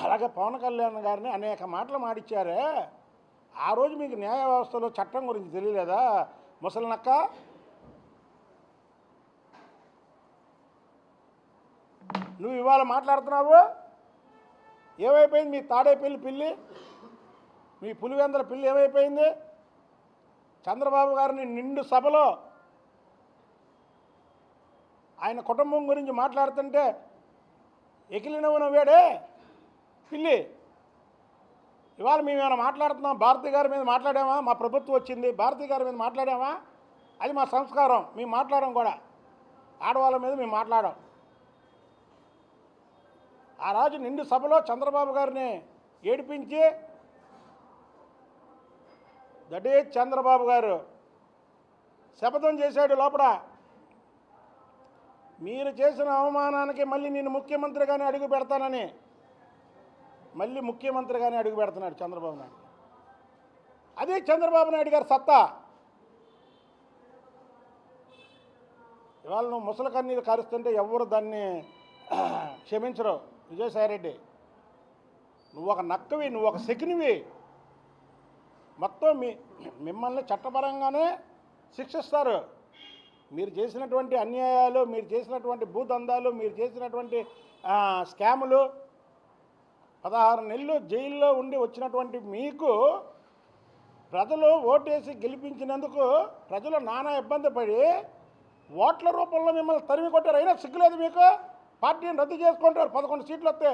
అలాగే పవన్ కళ్యాణ్ గారిని అనేక మాటలు మాడిచ్చారే, ఆ రోజు మీకు న్యాయ వ్యవస్థలో చట్టం గురించి తెలియలేదా ముసలినక్క? నువ్వు ఇవాళ మాట్లాడుతున్నావు, ఏమైపోయింది మీ తాడేపల్లి పిల్లి, మీ పులివెందల పిల్లి ఏమైపోయింది? చంద్రబాబు గారిని నిండు సభలో ఆయన కుటుంబం గురించి మాట్లాడుతుంటే ఎకిలినవ్వు నవ్వాడే పిల్లి. ఇవాళ మేమేమైనా మాట్లాడుతున్నాం, భారతి గారి మీద మాట్లాడామా? మా ప్రభుత్వం వచ్చింది, భారతి గారి మీద మాట్లాడామా? అది మా సంస్కారం, మేము మాట్లాడడం కూడా. ఆడవాళ్ళ మీద మేము మాట్లాడాం. ఆ రోజు నిండు సభలో చంద్రబాబు గారిని ఏడిపించి దటే చంద్రబాబు గారు శపథం చేశాడు లోపల, మీరు చేసిన అవమానానికి మళ్ళీ నేను ముఖ్యమంత్రిగానే అడుగు పెడతానని. మళ్ళీ ముఖ్యమంత్రిగానే అడుగు పెడుతున్నాడు చంద్రబాబు నాయుడు. అదే చంద్రబాబు నాయుడు గారి సత్తా. ఇవాళ నువ్వు ముసలి కన్నీరు కారుస్తుంటే ఎవరు దాన్ని క్షమించరు. విజయసాయిరెడ్డి, నువ్వు ఒక నక్కవి, నువ్వు ఒక శకునివి. మొత్తం మిమ్మల్ని చట్టపరంగానే శిక్షిస్తారు. మీరు చేసినటువంటి అన్యాయాలు, మీరు చేసినటువంటి భూదందాలు, మీరు చేసినటువంటి స్కాములు, 16 నెలలు జైల్లో ఉండి వచ్చినటువంటి మీకు ప్రజలు ఓటేసి గెలిపించినందుకు ప్రజలు నానా ఇబ్బంది పడి ఓట్ల రూపంలో మిమ్మల్ని తరిమి కొట్టారు. అయినా సిగ్గులేదు మీకు? పార్టీని రద్దు చేసుకుంటారు. 11 సీట్లు వస్తే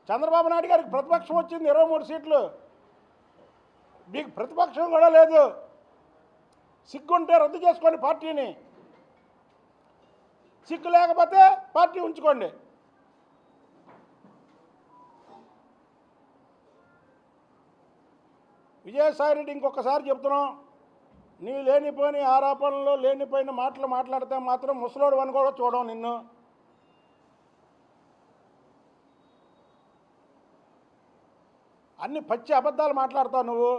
చంద్రబాబు నాయుడు గారికి ప్రతిపక్షం వచ్చింది 23 సీట్లు, మీకు ప్రతిపక్షం కూడా లేదు. సిగ్గుంటే రద్దు చేసుకోండి పార్టీని, సిగ్గు లేకపోతే పార్టీ ఉంచుకోండి. విజయసాయిరెడ్డి, ఇంకొకసారి చెప్తున్నాం, నీవు లేనిపోయిన ఆరోపణలు, లేనిపోయిన మాటలు మాట్లాడితే మాత్రం ముసలోడు అని కూడా చూడడం నిన్ను. అన్ని పచ్చి అబద్ధాలు మాట్లాడతావు నువ్వు.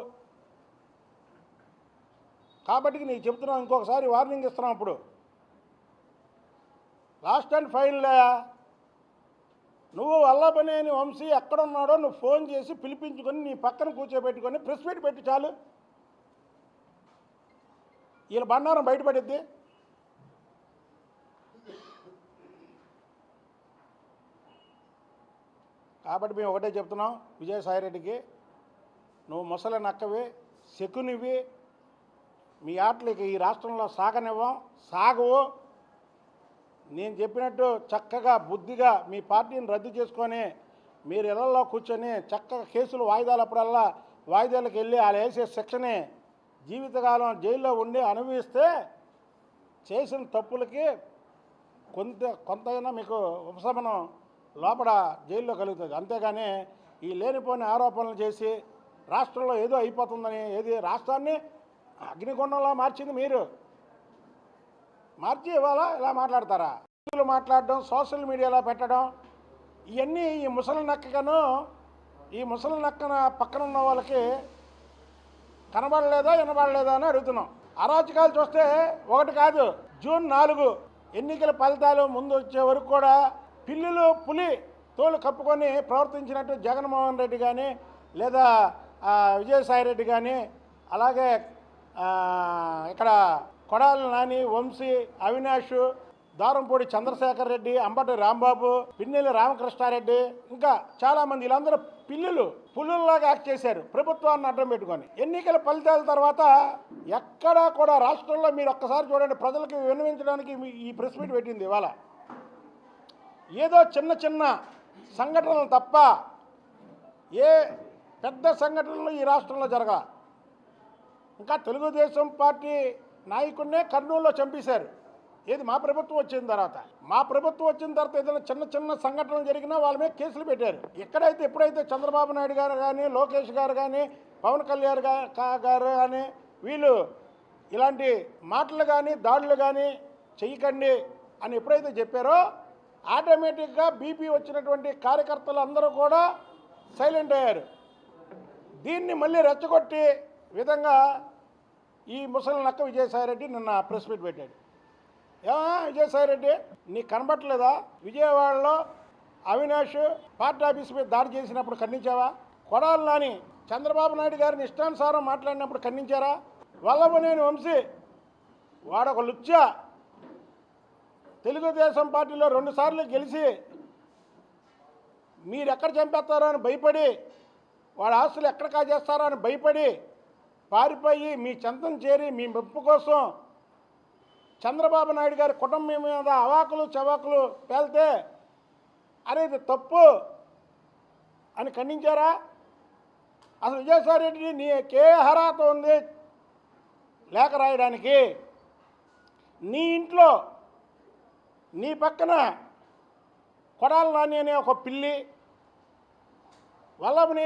కాబట్టి నీకు చెప్తున్నావు, ఇంకొకసారి వార్నింగ్ ఇస్తున్నావు. అప్పుడు లాస్ట్ అండ్ ఫైనల్, నువ్వు వల్లభనేని వంశీ ఎక్కడున్నాడో నువ్వు ఫోన్ చేసి పిలిపించుకొని నీ పక్కన కూర్చోబెట్టుకొని ప్రెస్ మీట్ పెట్టి చాలు, వీళ్ళ బండారం బయటపడిద్ది. కాబట్టి మేము ఒకటే చెప్తున్నాం విజయసాయిరెడ్డికి, నువ్వు ముసలి నక్కవి, శకునివి. మీ ఆటలకి ఈ రాష్ట్రంలో సాగనివ్వం, సాగవు. నేను చెప్పినట్టు చక్కగా బుద్ధిగా మీ పార్టీని రద్దు చేసుకొని మీరు ఇళ్లలో కూర్చొని చక్కగా కేసులు వాయిదాలప్పుడల్లా వాయిదాలకు వెళ్ళి వాళ్ళు వేసే శిక్షని జీవితకాలం జైల్లో ఉండి అనుభవిస్తే చేసిన తప్పులకి కొంతైనా మీకు ఉపశమనం లోపల జైల్లో కలుగుతుంది. అంతేగాని ఈ లేనిపోని ఆరోపణలు చేసి రాష్ట్రంలో ఏదో అయిపోతుందని, ఏది రాష్ట్రాన్ని అగ్నిగుండంలో మార్చింది మీరు. మార్చి ఇవాళ ఇలా మాట్లాడతారా? మాట్లాడడం, సోషల్ మీడియాలో పెట్టడం, ఇవన్నీ ఈ ముసలి నక్కను, ఈ ముసలి నక్కన పక్కన ఉన్న వాళ్ళకి కనబడలేదా వినబడలేదా అని అడుగుతున్నాం. అరాచకాలు చూస్తే ఒకటి కాదు, జూన్ 4 ఎన్నికల ఫలితాలు ముందు వచ్చే వరకు కూడా పిల్లులు పులి తోలు కప్పుకొని ప్రవర్తించినట్టు జగన్మోహన్ రెడ్డి కానీ, లేదా విజయసాయిరెడ్డి కానీ, అలాగే ఇక్కడ కొడాలి నాని, వంశీ, అవినాష్, దారంపూడి చంద్రశేఖర్ రెడ్డి, అంబటి రాంబాబు, పిన్నెల్లి రామకృష్ణారెడ్డి, ఇంకా చాలామంది, వీళ్ళందరూ పిల్లులు పులుల్లాగా యాక్ట్ చేశారు ప్రభుత్వాన్ని అడ్డం పెట్టుకొని. ఎన్నికల ఫలితాల తర్వాత ఎక్కడా కూడా రాష్ట్రంలో మీరు ఒక్కసారి చూడండి, ప్రజలకు విన్నవించడానికి ఈ ప్రెస్ మీట్ పెట్టింది ఇవాళ. ఏదో చిన్న చిన్న సంఘటనలు తప్ప ఏ పెద్ద సంఘటనలు ఈ రాష్ట్రంలో జరగాలి. ఇంకా తెలుగుదేశం పార్టీ నాయకుడినే కర్నూలులో చంపేశారు. ఏది మా ప్రభుత్వం వచ్చిన తర్వాత. మా ప్రభుత్వం వచ్చిన తర్వాత ఏదైనా చిన్న చిన్న సంఘటనలు జరిగినా వాళ్ళ మీద కేసులు పెట్టారు. ఎప్పుడైతే చంద్రబాబు నాయుడు గారు కానీ, లోకేష్ గారు కానీ, పవన్ కళ్యాణ్ గారు కానీ వీళ్ళు ఇలాంటి మాటలు కానీ దాడులు కానీ చెయ్యకండి అని ఎప్పుడైతే చెప్పారో ఆటోమేటిక్గా బీపీ వచ్చినటువంటి కార్యకర్తలు అందరూ కూడా సైలెంట్ అయ్యారు. దీన్ని మళ్ళీ రెచ్చగొట్టి విధంగా ఈ ముసలి నక్క విజయసాయిరెడ్డి నిన్న ప్రెస్ మీట్ పెట్టాడు. విజయసాయిరెడ్డి, నీకు కనబట్టలేదా? విజయవాడలో అవినాష్ పార్టీ ఆఫీస్ మీద దాడి చేసినప్పుడు ఖండించావా? కొడాలి నాని చంద్రబాబు నాయుడు గారిని ఇష్టానుసారం మాట్లాడినప్పుడు ఖండించారా? వల్లభనేని వంశీ వాడొక లుచ్చా, తెలుగుదేశం పార్టీలో 2 సార్లు గెలిచి మీరు ఎక్కడ చంపేస్తారో అని భయపడి, వాడి ఆస్తులు ఎక్కడ కాజేస్తారో అని భయపడి పారిపోయి మీ చెంతం చేరి మీ మెప్పు కోసం చంద్రబాబు నాయుడు గారి కుటుంబం మీద అవాకులు చవాకులు పేలితే అరే ఇది తప్పు అని ఖండించారా? అసలు విజయసాయి రెడ్డి నీకే అర్హత ఉంది లేఖ రాయడానికి? నీ ఇంట్లో నీ పక్కన కొడాలి నాని అనే ఒక పిల్లి, వల్లభనేని